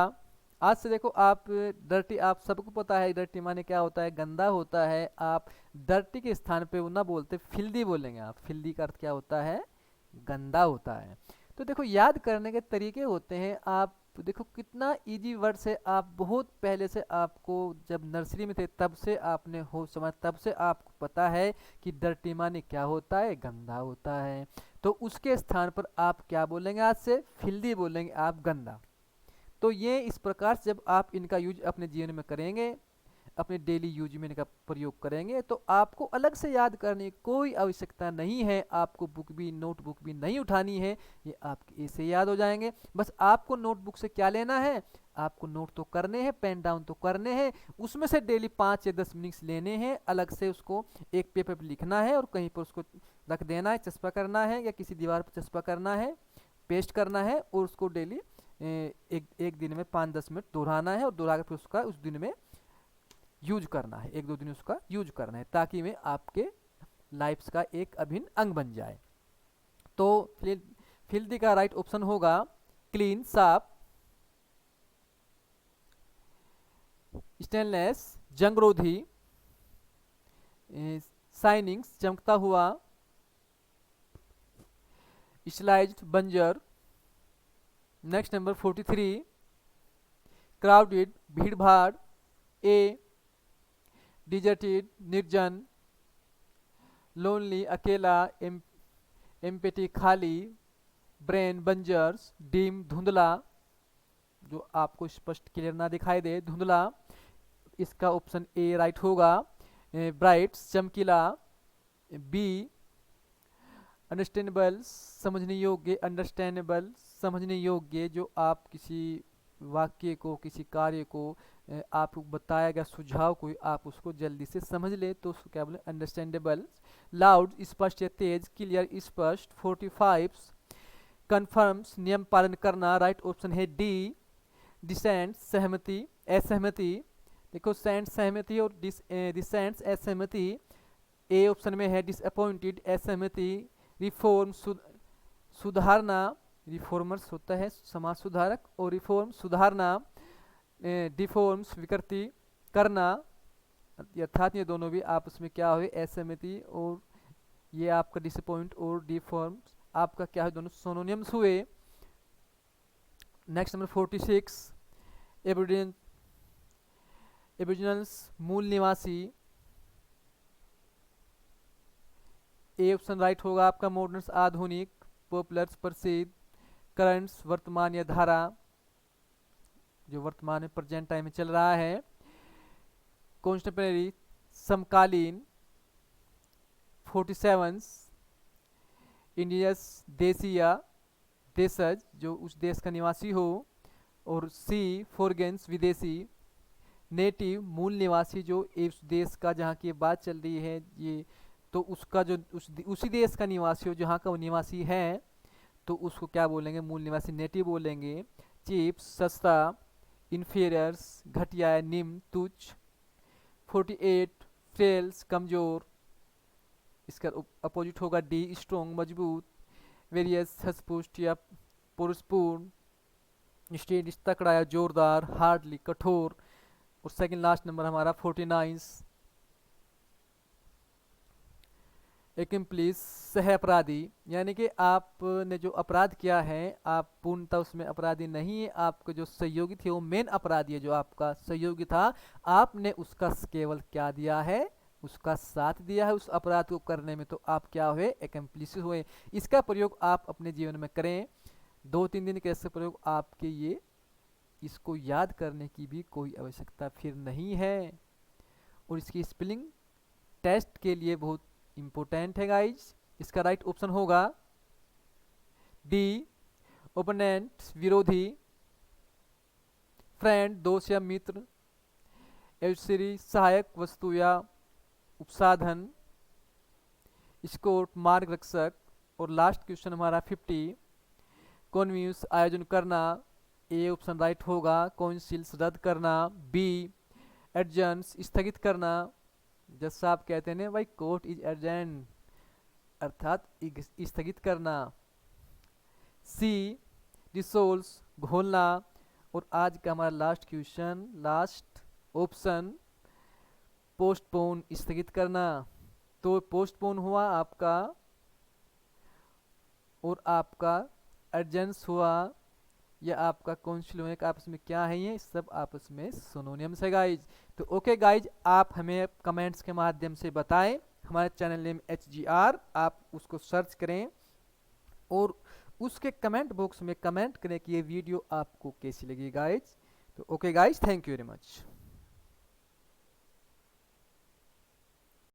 Speaker 1: आज से देखो आप डर्टी, आप सबको पता है डर्टी माने क्या होता है, गंदा होता है। आप डर्टी के स्थान पे वो ना बोलते फिल्दी बोलेंगे, आप फिल्दी का अर्थ क्या होता है, गंदा होता है। तो देखो याद करने के तरीके होते हैं, आप देखो कितना इजी वर्ड से, आप बहुत पहले से, आपको जब नर्सरी में थे तब से आपने हो समझ, तब से आपको पता है कि डर्टी माने क्या होता है, गंदा होता है। तो उसके स्थान पर आप क्या बोलेंगे, आज से फिल्दी बोलेंगे, आप गंदा। तो ये इस प्रकार से जब आप इनका यूज अपने जीवन में करेंगे, अपने डेली यूज में इनका प्रयोग करेंगे, तो आपको अलग से याद करने की कोई आवश्यकता नहीं है, आपको बुक भी नोटबुक भी नहीं उठानी है, ये आपके ऐसे याद हो जाएंगे। बस आपको नोटबुक से क्या लेना है, आपको नोट तो करने हैं, पेन डाउन तो करने हैं, उसमें से डेली 5 या 10 मिनट्स लेने हैं, अलग से उसको एक पेपर पर लिखना है और कहीं पर उसको रख देना है, चस्पा करना है या किसी दीवार पर चस्पा करना है, पेस्ट करना है और उसको डेली एक दिन में 5-10 मिनट दोहराना है और दोहरा कर फिर उसका उस दिन में यूज करना है, 1-2 दिन उसका यूज करना है ताकि में आपके लाइफ का एक अभिन्न अंग बन जाए। तो फिल्दी का राइट ऑप्शन होगा क्लीन, साफ, स्टेनलेस, जंगरोधी, शाइनिंग्स, चमकता हुआ, स्लाइज्ड, बंजर। नेक्स्ट नंबर 43 क्राउडेड, भीड़ भाड़, ए डिजर्टेड, निर्जन, लोनली, अकेला, एम्पेटी, खाली, ब्रेन, बंजर्स, डीम, धुंधला, जो आपको स्पष्ट क्लियर ना दिखाई दे, धुंधला। इसका ऑप्शन ए राइट होगा। ब्राइट, चमकीला, बी अंडरस्टैंडेबल, समझने योग्य, अंडरस्टैंडेबल, समझने योग्य, जो आप किसी वाक्य को, किसी कार्य को, आपको बताया गया सुझाव को आप उसको जल्दी से समझ ले तो उसको क्या बोले, अंडरस्टैंडेबल। लाउड, स्पष्ट या तेज, क्लियर, स्पष्ट। 45 कन्फर्म्स, नियम पालन करना, राइट ऑप्शन है डी। डिसेंट, सहमति, असहमति। देखो सेंट सहमति और डिसेंट असहमति ए ऑप्शन में है। डिसअपॉइंटेड, असहमति। रिफॉर्म, सुधारना, रिफॉर्मर्स होता है समाज सुधारक, और रिफॉर्म सुधारना। डिफॉर्म्स, विकृति करना, अर्थात ये दोनों भी आपस में क्या हुए, असहमति और ये आपका डिसअपॉइंट और डिफॉर्म्स आपका क्या है, दोनों सोनोनिम्स हुए। नेक्स्ट नंबर 46 एबोरिजिनल्स, मूल निवासी। ए ऑप्शन राइट होगा आपका। मॉडर्न्स, आधुनिक। पॉपुलर्स, प्रसिद्ध। करंट्स, वर्तमान या धारा, जो वर्तमान में प्रेजेंट टाइम में चल रहा है। कॉन्स्टेम्परेरी, समकालीन। 47 इंडियस, देसी या देशज, जो उस देश का निवासी हो। और सी फॉरेन्स, विदेशी। नेटिव, मूल निवासी, जो इस देश का जहाँ की बात चल रही है ये, तो उसका जो उसी देश का निवासी हो, जहाँ का वो निवासी है, तो उसको क्या बोलेंगे, मूल निवासी, नेटिव बोलेंगे। चीप, सस्ता। इन्फीरियर्स, घटिया, निम्न, तुच्छ। 48 फेल्स, कमजोर, इसका अपोजिट होगा डी। स्ट्रॉन्ग, मजबूत। वेरियस, हसपुष्ट या पुरुषपूर्ण। स्टेड, तकड़ा या जोरदार। हार्डली, कठोर। और सेकंड लास्ट नंबर हमारा 49 एक्म्प्लिस, सह अपराधी, यानी कि आपने जो अपराध किया है आप पूर्णतः उसमें अपराधी नहीं है, आपके जो सहयोगी थे वो मेन अपराधी है, जो आपका सहयोगी था आपने उसका केवल क्या दिया है, उसका साथ दिया है उस अपराध को करने में, तो आप क्या हुए, एक्म्प्लिस हुए। इसका प्रयोग आप अपने जीवन में करें, 2-3 दिन के ऐसे प्रयोग आपके ये इसको याद करने की भी कोई आवश्यकता फिर नहीं है। और इसकी स्पेलिंग टेस्ट के लिए बहुत इंपॉर्टेंट है गाइज। इसका राइट ऑप्शन होगा डी। ओपोनेंट, विरोधी। फ्रेंड, दोस्त या मित्र। एडवर्सरी, सहायक वस्तु या उपसाधन। स्कोर्ट, मार्गरक्षक। और लास्ट क्वेश्चन हमारा 50 कॉन्व्यूस, आयोजन करना। ए ऑप्शन राइट होगा। काउंसिल्स, रद्द करना। बी एडजर्न्स, स्थगित करना, जैसा आप कहते हैं भाई कोर्ट इज एडजर्न, अर्थात स्थगित करना। सी डिसोल्व, घोलना। और आज का हमारा last question, last option postpone, स्थगित करना। तो पोस्टपोन हुआ आपका और आपका एडजर्न्स हुआ या आपका काउंसिल होने का आपस में क्या है, ये सब आपस में सिनोनिम्स है गाइज। तो ओके गाइज, आप हमें कमेंट्स के माध्यम से बताएं। हमारे चैनल नेम HGR, आप उसको सर्च करें और उसके कमेंट बॉक्स में कमेंट करें कि ये वीडियो आपको कैसी लगी गाइज। तो okay guys, thank you very much.